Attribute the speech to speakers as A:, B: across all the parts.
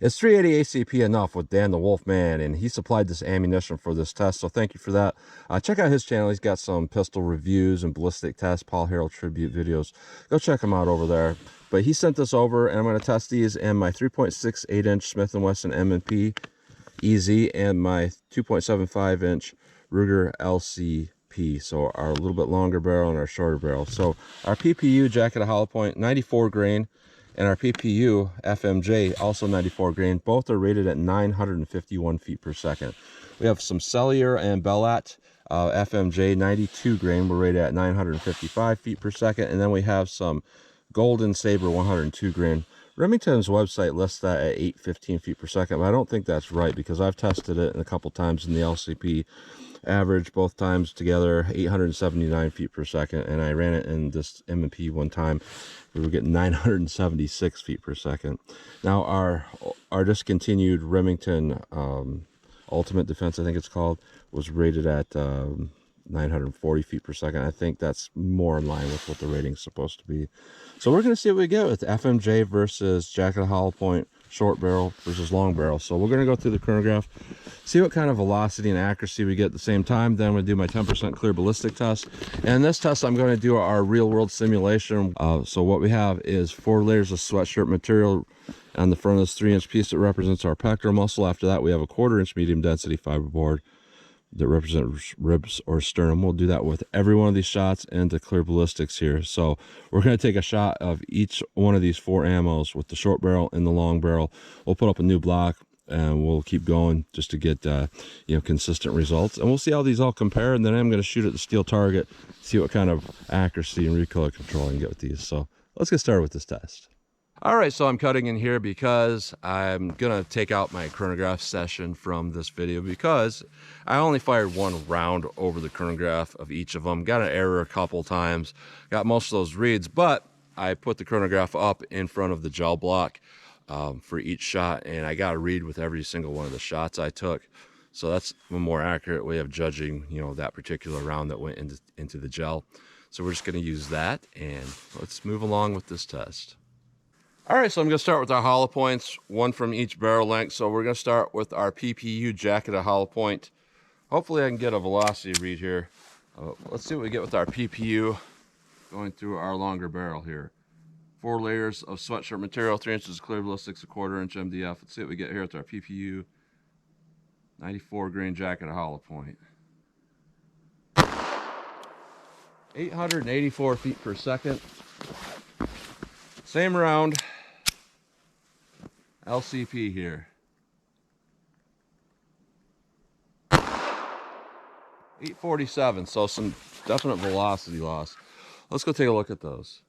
A: Is 380 ACP enough with Dan the Wolfman? And he supplied this ammunition for this test, so thank you for that. Check out his channel. He's got some pistol reviews and ballistic tests, Paul Harrell tribute videos. Go check him out over there. But he sent this over, and I'm going to test these in my 3.68-inch Smith & Wesson M&P EZ and my 2.75-inch Ruger LCP. So our little bit longer barrel and our shorter barrel. So our PPU jacket of hollow point, 94 grain. And our PPU FMJ, also 94 grain. Both are rated at 951 feet per second. We have some Cellular and Bellat FMJ 92 grain. We're rated at 955 feet per second. And then we have some Golden Saber 102 grain. Remington's website lists that at 815 feet per second, but I don't think that's right because I've tested it a couple times in the LCP. Average both times together 879 feet per second, and I ran it in this M&P one time. We were getting 976 feet per second. Now our discontinued Remington Ultimate Defense, I think it's called, was rated at 940 feet per second. I think that's more in line with what the rating's supposed to be. So we're going to see what we get with FMJ versus jacket of hollow point, short barrel versus long barrel. So we're going to go through the chronograph, see what kind of velocity and accuracy we get at the same time. Then I'm going to do my 10% clear ballistic test. And in this test, I'm going to do our real world simulation. So what we have is 4 layers of sweatshirt material on the front of this 3-inch piece that represents our pectoral muscle. After that, we have a 1/4-inch medium density fiberboard that represent ribs or sternum. We'll do that with every one of these shots and the clear ballistics here. So we're going to take a shot of each one of these 4 ammos with the short barrel and the long barrel. We'll put up a new block and we'll keep going just to get consistent results, and we'll see how these all compare. And then I'm going to shoot at the steel target, see what kind of accuracy and recoil control I can get with these. So let's get started with this test. All right, so I'm cutting in here because I'm gonna take out my chronograph session from this video because I only fired 1 round over the chronograph of each of them. Got an error a couple times, got most of those reads, but I put the chronograph up in front of the gel block for each shot, and I got a read with every single one of the shots I took. So that's a more accurate way of judging, that particular round that went into the gel. So we're just gonna use that, and let's move along with this test. All right, so I'm going to start with our hollow points, 1 from each barrel length. So we're going to start with our PPU jacket of hollow point. Hopefully I can get a velocity read here. Let's see what we get with our PPU going through our longer barrel here. 4 layers of sweatshirt material, 3 inches of clear ballistics, a 1/4-inch MDF. Let's see what we get here with our PPU 94 grain jacket of hollow point. 884 feet per second. Same round. LCP here. 847, so some definite velocity loss. Let's go take a look at those.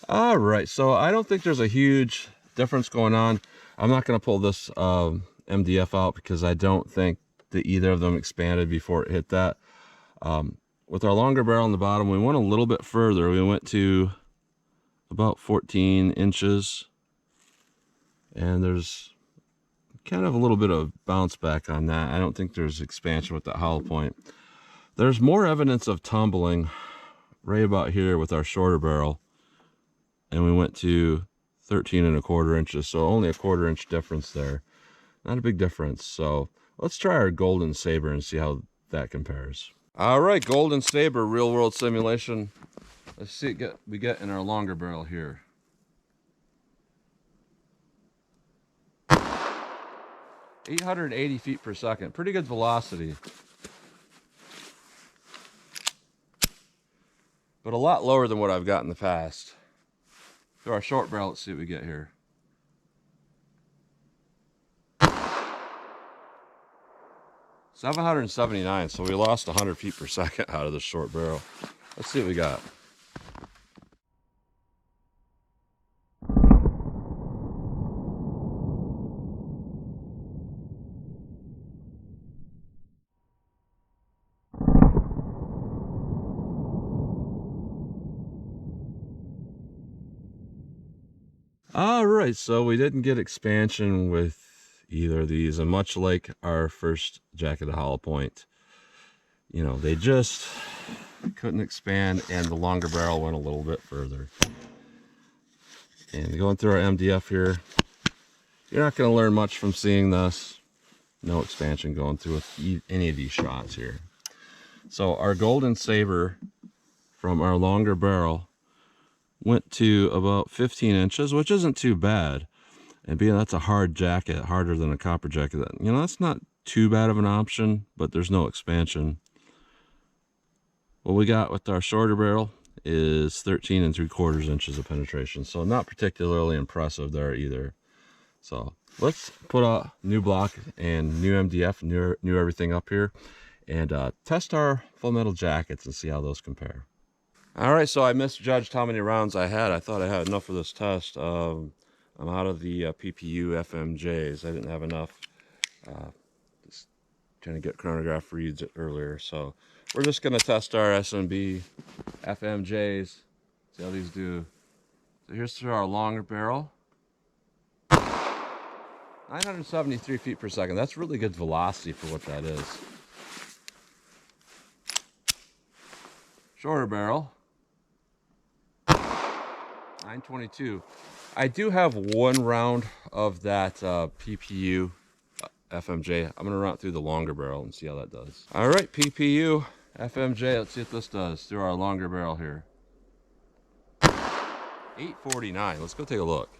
A: All right, so I don't think there's a huge difference going on. I'm not going to pull this MDF out because I don't think that either of them expanded before it hit that. With our longer barrel on the bottom, we went a little bit further. We went to about 14 inches, and there's kind of a little bit of bounce back on that. I don't think there's expansion with that hollow point. There's more evidence of tumbling right about here with our shorter barrel, and we went to 13 1/4 inches, so only a 1/4-inch difference there. Not a big difference. So let's try our Golden Saber and see how that compares. All right, Golden Saber real world simulation. Let's see what we get in our longer barrel here. 880 feet per second, pretty good velocity, but a lot lower than what I've got in the past. To our short barrel, let's see what we get here. 779, so we lost 100 feet per second out of the short barrel. Let's see what we got. All right, so we didn't get expansion with either of these, and much like our first jacket of hollow point, you know, they just couldn't expand, and the longer barrel went a little bit further. And going through our MDF here, you're not going to learn much from seeing this. No expansion going through with any of these shots here. So our golden saber from our longer barrel went to about 15 inches, which isn't too bad. And being that's a hard jacket, harder than a copper jacket, you know, that's not too bad of an option, but there's no expansion. What we got with our shorter barrel is 13 3/4 inches of penetration, so not particularly impressive there either. So let's put a new block and new MDF, new everything up here, and test our full metal jackets and see how those compare. All right, so I misjudged how many rounds I had. I thought I had enough for this test. I'm out of the PPU FMJs. I didn't have enough. Just trying to get chronograph reads earlier, so we're just going to test our SMB FMJs, see how these do. So here's through our longer barrel. 973 feet per second. That's really good velocity for what that is. Shorter barrel. 922. I do have one round of that PPU FMJ. I'm going to run it through the longer barrel and see how that does. All right, PPU FMJ. Let's see what this does through our longer barrel here. 849. Let's go take a look.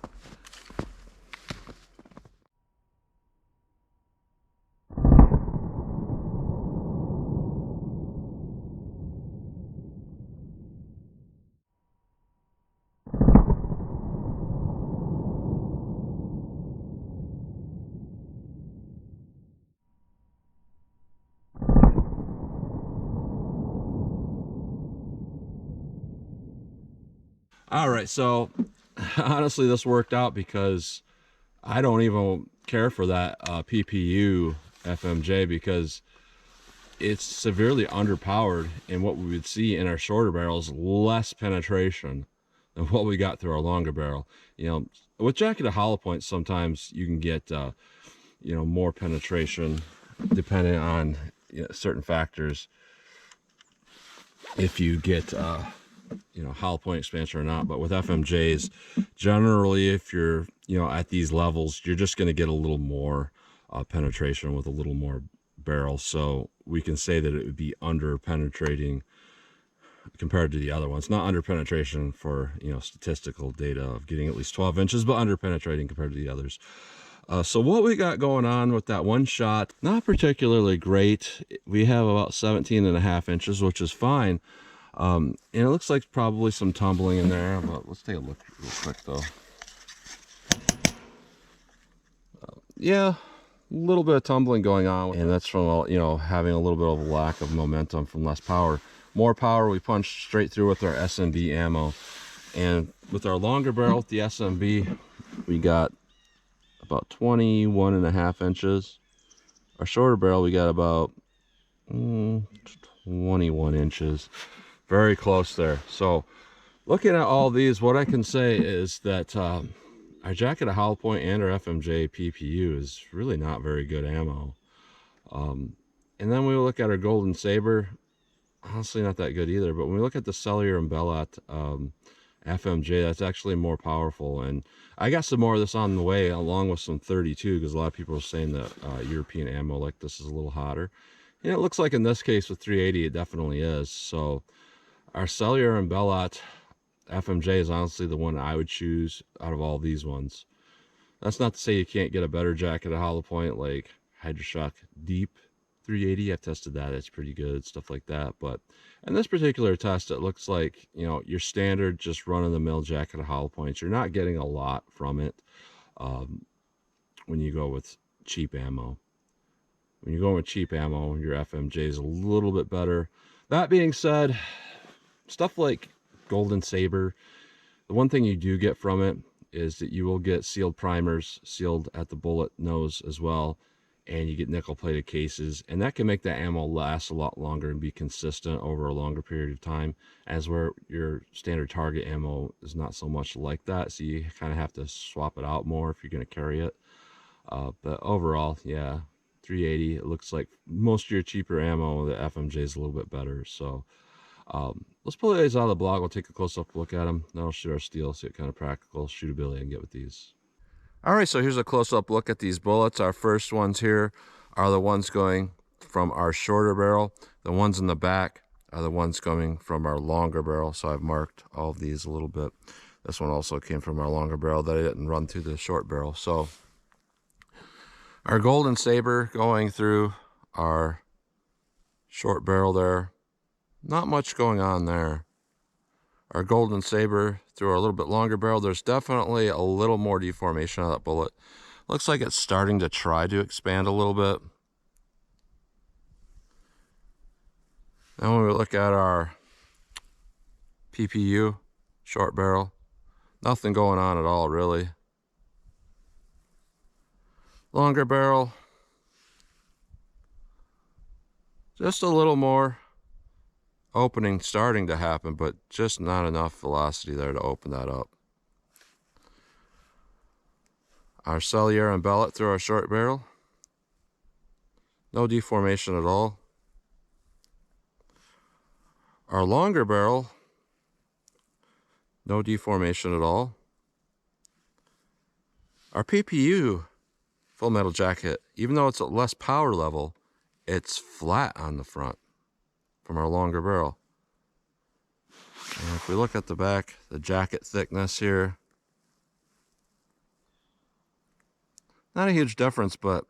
A: All right, so honestly, this worked out because I don't even care for that PPU FMJ because it's severely underpowered, and what we would see in our shorter barrels less penetration than what we got through our longer barrel. You know, with jacket of hollow points, sometimes you can get you know, more penetration depending on, you know, certain factors. If you get you know, hollow point expansion or not. But with FMJs, generally, if you're, you know, at these levels, you're just going to get a little more penetration with a little more barrel. So we can say that it would be under penetrating compared to the other ones. Not under penetration for, you know, statistical data of getting at least 12 inches, but under penetrating compared to the others. So what we got going on with that one shot, not particularly great. We have about 17.5 inches, which is fine. And it looks like probably some tumbling in there, but let's take a look real quick though. Yeah, a little bit of tumbling going on, and that's from, you know, having a little bit of a lack of momentum from less power. More power, we punch straight through with our SMB ammo. And with our longer barrel, with the SMB, we got about 21.5 inches. Our shorter barrel, we got about 21 inches. Very close there. So looking at all these, what I can say is that our jacket of hollow point and our FMJ PPU is really not very good ammo. And then we look at our golden saber, honestly not that good either. But when we look at the Cellular and Bellat FMJ, that's actually more powerful. And I got some more of this on the way, along with some 32, because a lot of people are saying that European ammo like this is a little hotter. And it looks like in this case with 380, it definitely is. So our Cellular and Bellat FMJ is honestly the one I would choose out of all these ones. That's not to say you can't get a better jacket at hollow point like Hydroshock Deep 380. I've tested that. It's pretty good, stuff like that. But in this particular test, it looks like, you know, your standard just run-of-the-mill jacket of hollow points. You're not getting a lot from it when you go with cheap ammo. When you're going with cheap ammo, your FMJ is a little bit better. That being said, stuff like Golden Saber, the one thing you do get from it is that you will get sealed primers sealed at the bullet nose as well. and you get nickel plated cases, and that can make the ammo last a lot longer and be consistent over a longer period of time, as where your standard target ammo is not so much like that, so you kind of have to swap it out more if you're going to carry it. But overall, yeah, 380, it looks like most of your cheaper ammo, the FMJ is a little bit better. So let's pull these out of the blog. We'll take a close-up look at them. Then I'll shoot our steel, see what kind of practical shootability I can get with these. All right, so here's a close-up look at these bullets. Our first ones here are the ones going from our shorter barrel. The ones in the back are the ones coming from our longer barrel. So I've marked all of these a little bit. This one also came from our longer barrel that I didn't run through the short barrel. So our golden saber going through our short barrel there. Not much going on there. Our golden saber through our little bit longer barrel, there's definitely a little more deformation on that bullet. Looks like it's starting to try to expand a little bit. Then when we look at our PPU short barrel, nothing going on at all really. Longer barrel, just a little more opening starting to happen, but just not enough velocity there to open that up. Our cellular and bellet through our short barrel, no deformation at all. Our longer barrel, no deformation at all. Our PPU full metal jacket, even though it's at less power level, it's flat on the front from our longer barrel. And if we look at the back, the jacket thickness here, not a huge difference, but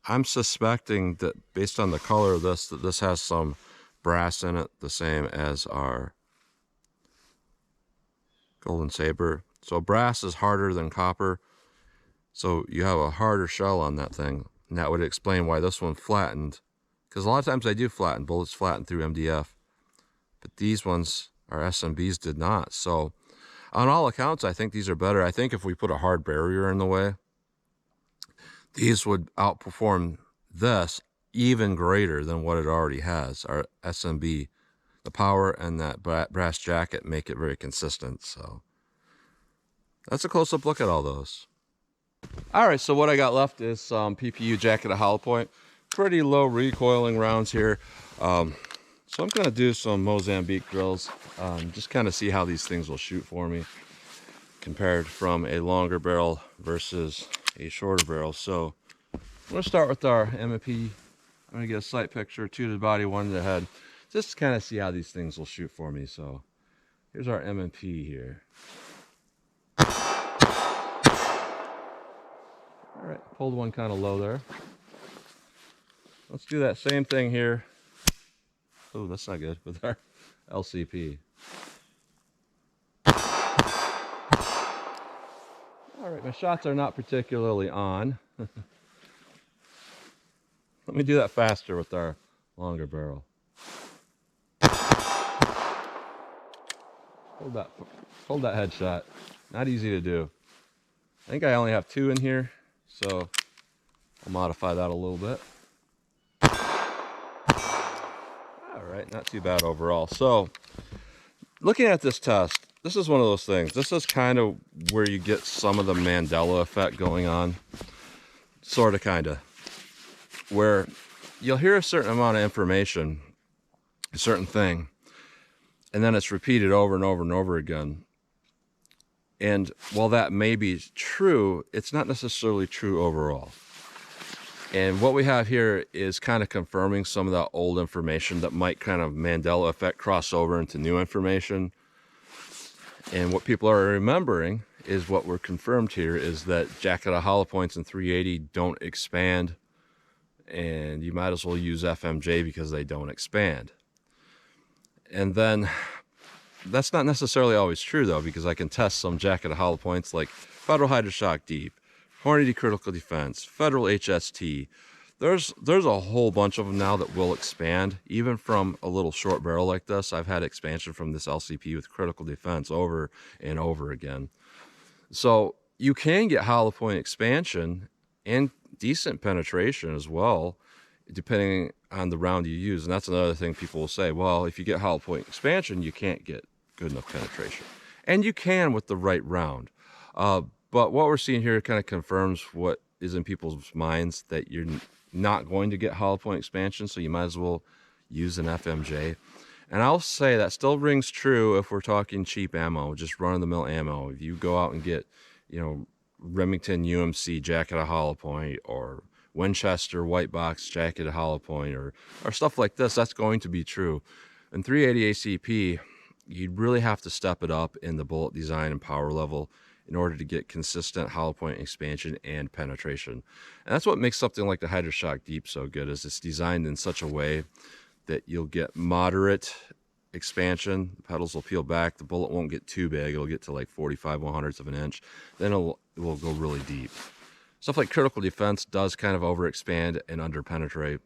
A: I'm suspecting that based on the color of this, that this has some brass in it, the same as our golden saber. So brass is harder than copper, so you have a harder shell on that thing, and that would explain why this one flattened. Because a lot of times I do flatten, bullets flatten through MDF, but these ones, our SMBs, did not. So on all accounts, I think these are better. I think if we put a hard barrier in the way, these would outperform this even greater than what it already has. Our SMB, the power and that brass jacket make it very consistent. So that's a close-up look at all those. All right, so what I got left is some PPU jacket at hollow point. Pretty low recoiling rounds here. So I'm going to do some Mozambique drills, just kind of see how these things will shoot for me compared from a longer barrel versus a shorter barrel. So I'm going to start with our M&P. I'm going to get a sight picture, 2 to the body, 1 to the head, just to kind of see how these things will shoot for me. So here's our M&P here. All right, pulled one kind of low there. Let's do that same thing here. Oh, that's not good, with our LCP. All right, my shots are not particularly on. Let me do that faster with our longer barrel. Hold that headshot. Not easy to do. I think I only have 2 in here, so I'll modify that a little bit. Alright, not too bad overall. So, looking at this test, this is one of those things. This is kind of where you get some of the Mandela effect going on. Sort of, kind of. Where you'll hear a certain amount of information, a certain thing, and then it's repeated over and over and over again. And while that may be true, it's not necessarily true overall. And what we have here is kind of confirming some of that old information that might kind of Mandela effect cross over into new information. And what people are remembering is what we're confirmed here is that jacket of hollow points in 380 don't expand. And you might as well use FMJ because they don't expand. And then that's not necessarily always true though, because I can test some jacket of hollow points like Federal Hydroshock Deep, Hornady Critical Defense, Federal HST. There's a whole bunch of them now that will expand, even from a little short barrel like this. I've had expansion from this LCP with Critical Defense over and over again. So you can get hollow point expansion and decent penetration as well, depending on the round you use. And that's another thing people will say, well, if you get hollow point expansion, you can't get good enough penetration. And you can with the right round. But what we're seeing here kind of confirms what is in people's minds, that you're not going to get hollow point expansion, so you might as well use an FMJ. And I'll say that still rings true if we're talking cheap ammo, just run-of-the-mill ammo. If you go out and get, Remington UMC jacketed hollow point, or Winchester white box jacketed hollow point, or stuff like this, that's going to be true. In 380 ACP, you'd really have to step it up in the bullet design and power level in order to get consistent hollow point expansion and penetration. And that's what makes something like the Hydroshock Deep so good, is it's designed in such a way that you'll get moderate expansion. The petals will peel back, the bullet won't get too big, it'll get to like 45/100ths of an inch, then it will go really deep. Stuff like critical defense does kind of overexpand and underpenetrate.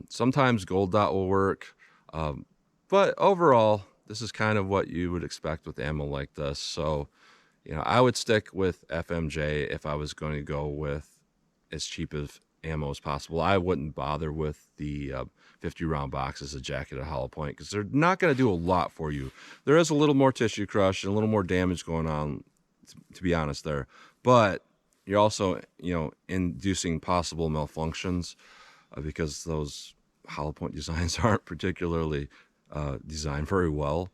A: Sometimes gold dot will work, but overall, this is kind of what you would expect with ammo like this. So, I would stick with FMJ if I was going to go with as cheap of ammo as possible. I wouldn't bother with the 50-round boxes of jacketed hollow point, because they're not going to do a lot for you. There is a little more tissue crush and a little more damage going on, to be honest there. But you're also, inducing possible malfunctions because those hollow point designs aren't particularly designed very well.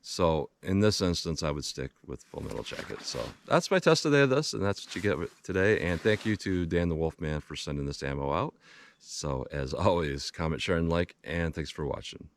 A: So in this instance, I would stick with full metal jacket. So that's my test today of this, and that's what you get today. And thank you to Dan the Wolfman for sending this ammo out. So as always, comment, share, and like, and thanks for watching.